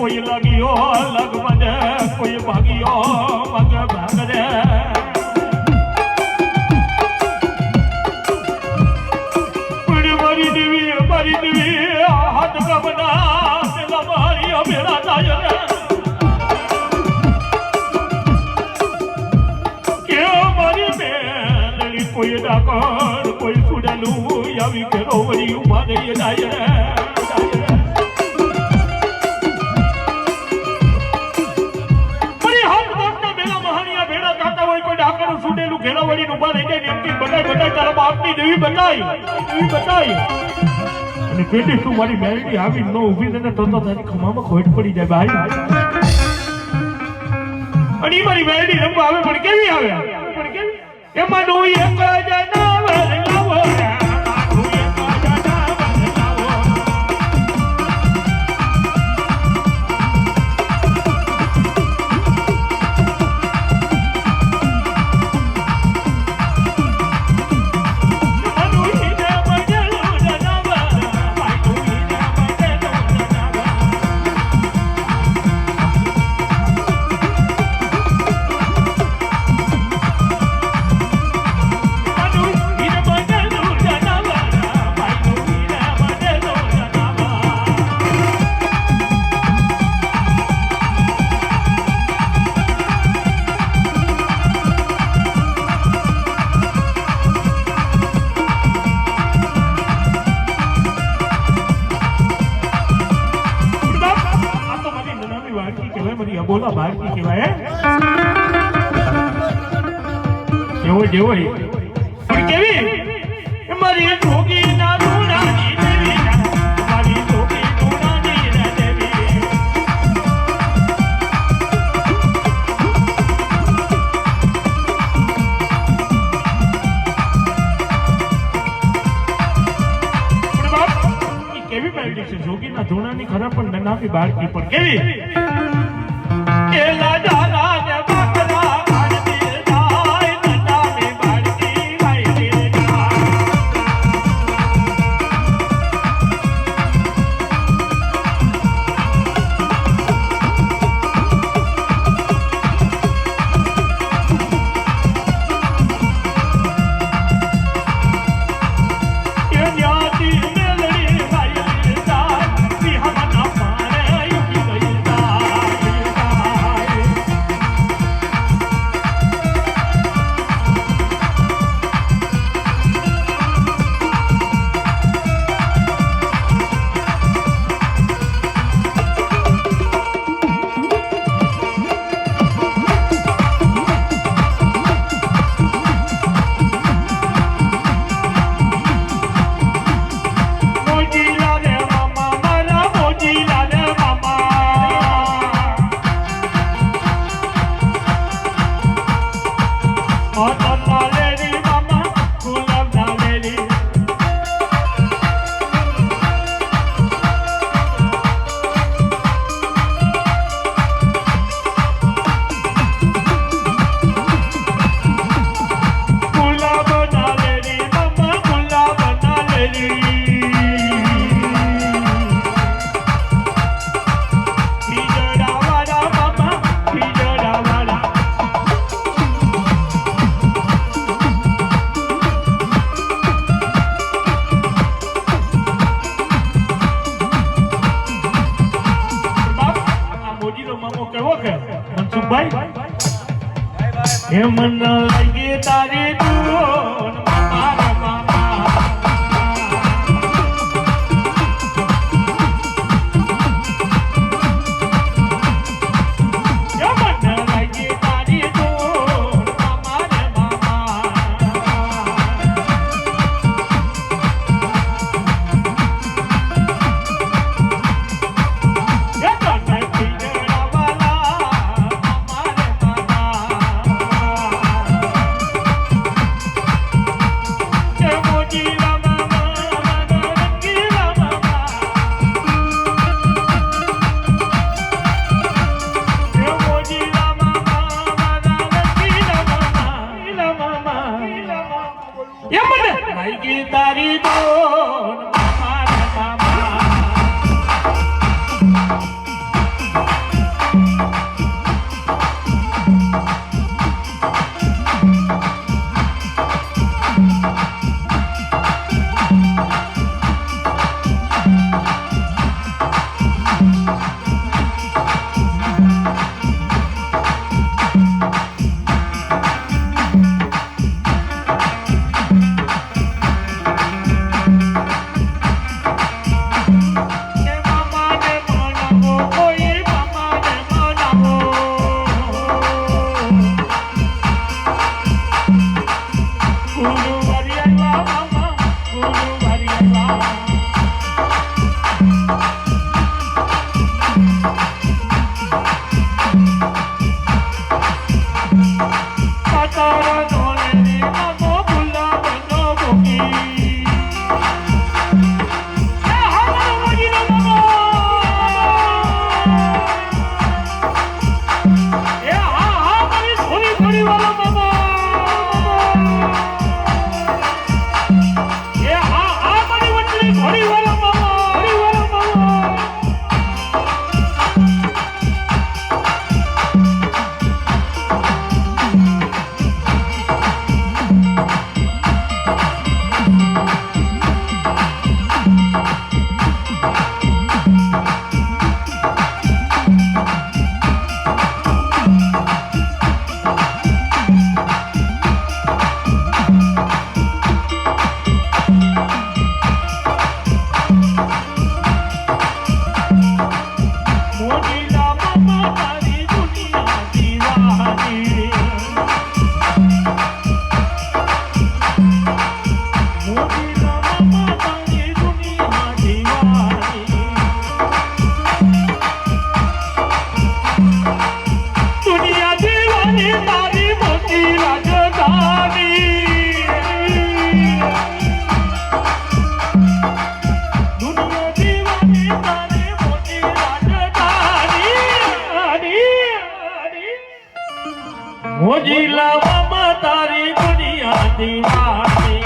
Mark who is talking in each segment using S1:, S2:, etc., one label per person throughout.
S1: कोई लगियो लग मजे कोई भागियो मग भाग रे मारी देवी हाथ का बना मारी मेरा दाय रे मारी बेलड़ी कोई डाकर कोई सुडलू यावी के रोवड़ी उभा गई दाय रे घेरावड़ी उभा रही गई नेमकी बताई बताई तारा बापनी देवी बताई અને પેટી તું મારી મેરડી આવી ન ઊભી ને તો તારી ખમામાં ખોટ પડી જાય ભાઈ અને મારી મેરડી રંબા આવે પણ કેવી આવે એમાં નો એક જનાવર લાવો बोला बाहर की केवाय जेवो पण केवी मारी जोगी ना धुणानी देवी मारी जोगी धुणानी रे देवी पण बाप की केवी मेलडी ખરા પણ નાની બાળકી પણ કેવી એ લાડાના ને બાકરા આરતી જાય નાની બાળકી ગાઈ દે એ મન લાગે તારે તું મારા મામા એ મન લાગે તારે તું મારા મામા એ તને તારી દોન મારા મામા હોજી લાવામાં તારી દુનિયા દીવાની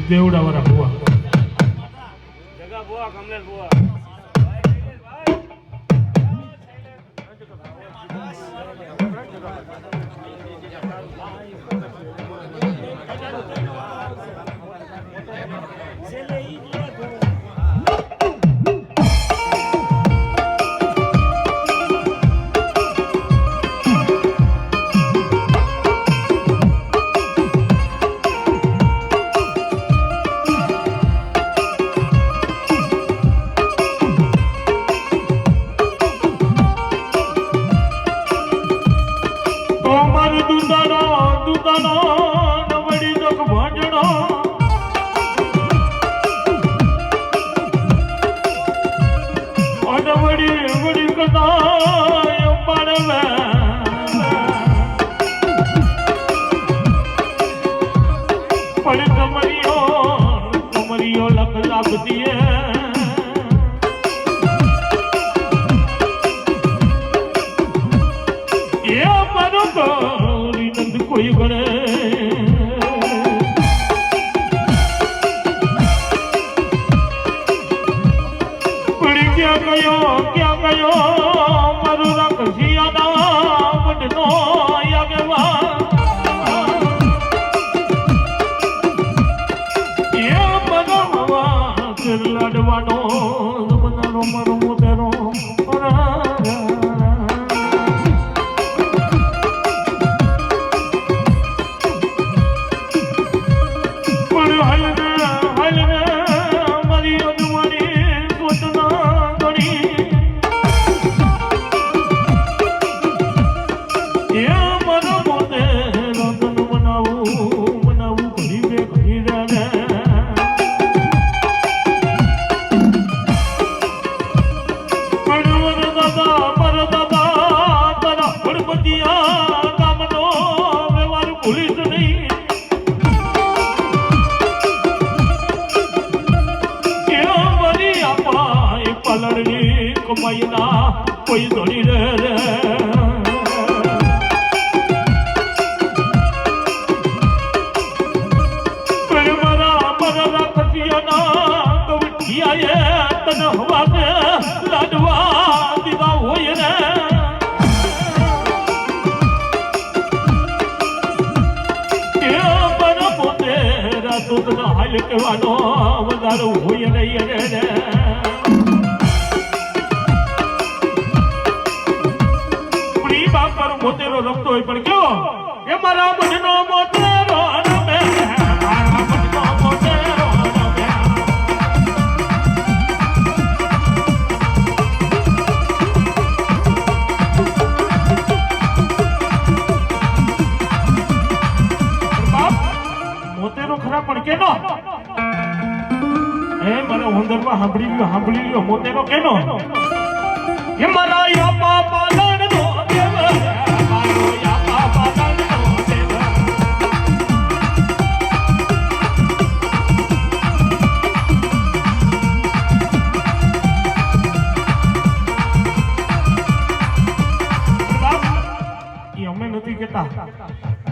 S1: દેવડા વાળા ભુવા જગા ભુવા કમલેશ ભુવા કોઈ ગણે પડી ક્યાં ગયો મારું રાખિયાના વડનો આગેવાન એ મનવા લડવાનો મનારો મારો મોતેરો કોઈ ધોની રે મારા કટિયાના કવિઠિયાએ તને હવાને લાડવા વગાડવાનો વધારો હોય નહીં રે પ્રી બાપ પર મોતેરો રમતો હોય પણ કેવો એ મારા મનનો મોતેરો રમે મારા મનનો મોતેરો રમે ખરા પણ કેનો એ મને હોંદરમાં સાંભળી લ્યો મોતેનો કેનો એ મારા યાપા પાલન નો દેવ મારો યાપા પાલન નો દેવ એ અમે નથી કેતા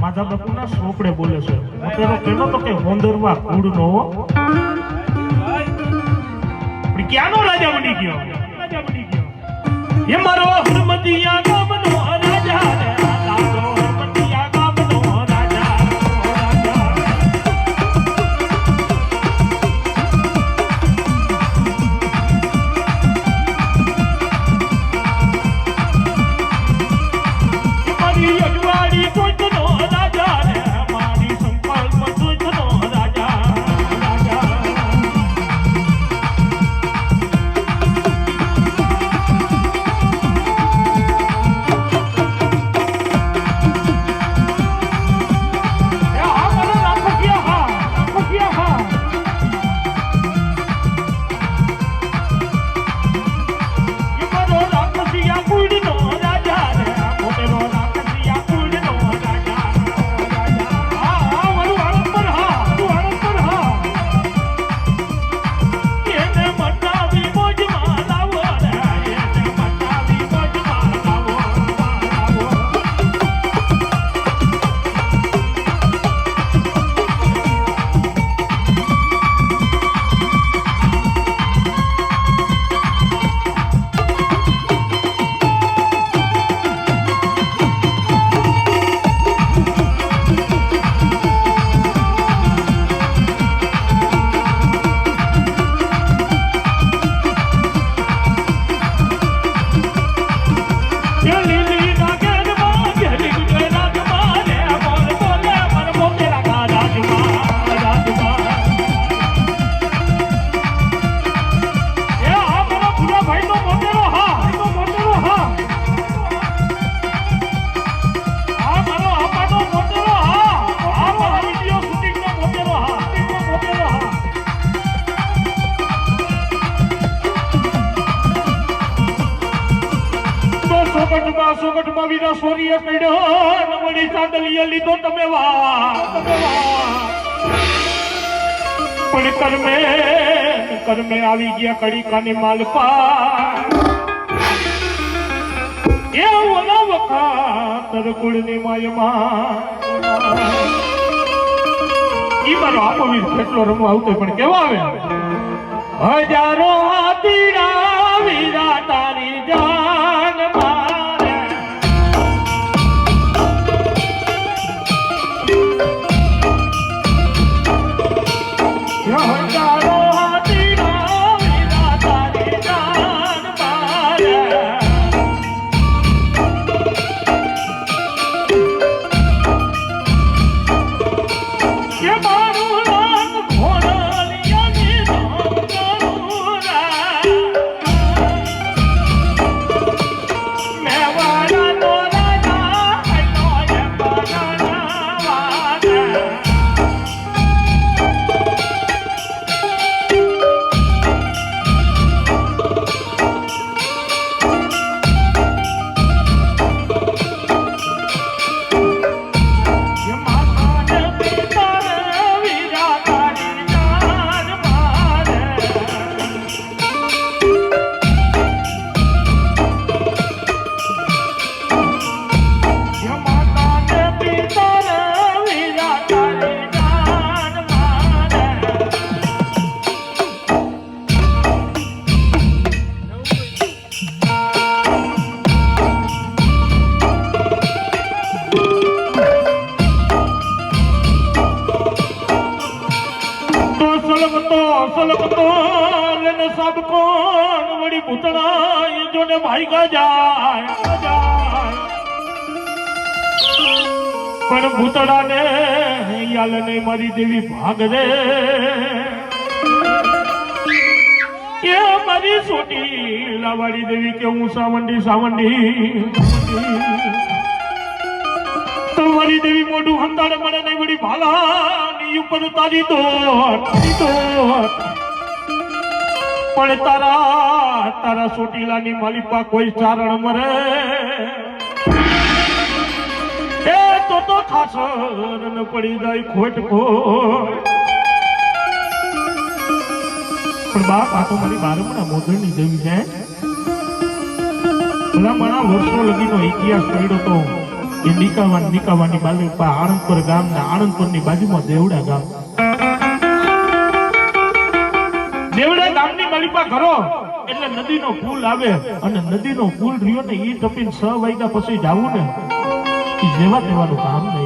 S1: માધા બાપુના સોપડે બોલે છે મોતેરો કેનો તો કે હોંદરવા કુડ નો પણ ક્યાંનો રાજા બની ગયો એ મારો હરમતિયા ગામનો રાજા રે તારો હરમતિયા ગામનો રાજા એ મારી અજવાડી કોઈનો રાજા રે મારી સંકલ્પ કોઈનો રાજા સોગઠમાં વિના સોરીએ પડ્યો નમણી ચાંદલીએ લીધો તમે વાહ પણ કર્મે આવી ગયા કડીકાની માલપા એ ઓલા વખત કુળની માયમાં ઈ મારો આપોવીર કેટલો રમવા આવતો પણ કેવા આવે હજારો હાથીડા વીરા તારી જાન મારે હજારો હાથીડા વીરા તારી જાન મારે કે મારું નામ ઘોડલિયાની નામ કરું હાલે ને સબ કોણ વળી ભૂતળા એ જોને ભાઈગા જાય પણ ભૂતળા ને યાલે ને મારી દેવી ભાગ રે એ મારી સોટી લાવાડી દેવી કે હું સાવંડી તમારી દેવી મોઢું હંતાડે મળે નહીં વળી ભાલાની ઉપર તારી દોટ પણ તારા સોટીલાની માલિપા કોઈ ચારણ મરે એ તો ખાસર ન પડી જાય ખોટ પણ બાપ આ તો મારી બારમણા મોગલની દેવી છે ભલા મારા વર્ષો લગીનો ઇતિહાસ પડ્યો તો એ નિકાવાની બાલિપા આણંદપુર ગામ ને આણંદપુરની બાજુમાં દેવડા ગામ દેવડા ગામની માલિપા કરો એટલે નદીનો પુલ આવે અને નદીનો પુલ રહ્યો ને એ ટપીને 6 વાગ્યા પછી જાવું ને એ જેવા તેવાનું કામ નહીં